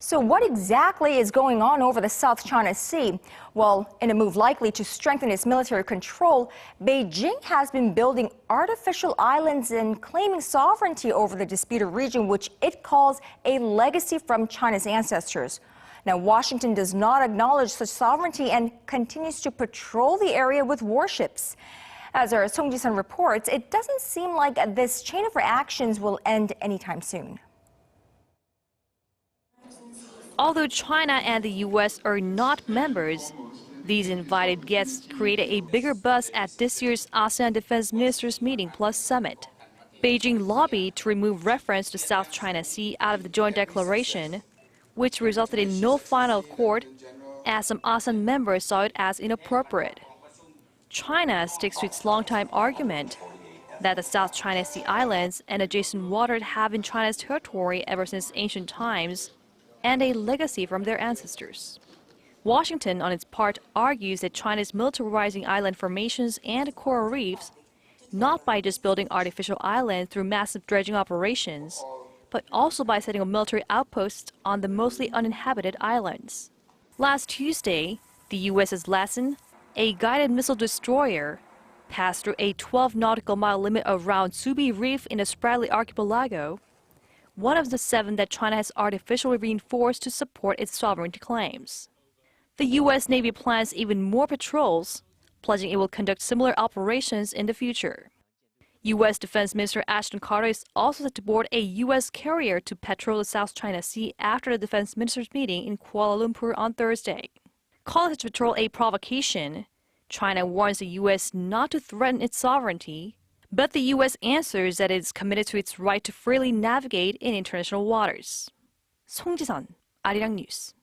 So what exactly is going on over the South China Sea? Well, in a move likely to strengthen its military control, Beijing has been building artificial islands and claiming sovereignty over the disputed region, which it calls a legacy from China's ancestors. Now, Washington does not acknowledge such sovereignty and continues to patrol the area with warships. As our Song Ji-sun reports, it doesn't seem like this chain of reactions will end anytime soon. Although China and the U.S. are not members, these invited guests created a bigger buzz at this year's Asean Defense Ministers Meeting Plus Summit. Beijing lobbied to remove reference to South China Sea out of the joint declaration, which resulted in no final accord, as some ASEAN members saw it as inappropriate. China sticks to its longtime argument that the South China Sea islands and adjacent waters have been China's territory ever since ancient times, and a legacy from their ancestors. Washington, on its part, argues that China is militarizing island formations and coral reefs, not by just building artificial islands through massive dredging operations, but also by setting up military outposts on the mostly uninhabited islands. Last Tuesday, the US's doesn, a guided missile destroyer, passed through a 12 nautical mile limit around Subi Reef in the Spratly Archipelago, one of the 7 that China has artificially reinforced to support its sovereignty claims. The U.S. Navy plans even more patrols, pledging it will conduct similar operations in the future. U.S. Defense Minister Ashton Carter is also set to board a U.S. carrier to patrol the South China Sea after the defense ministers' meeting in Kuala Lumpur on Thursday. Calling such patrol a provocation, China warns the U.S. not to threaten its sovereignty, but the U.S. answers that it is committed to its right to freely navigate in international waters. Song Ji-sun, Arirang News.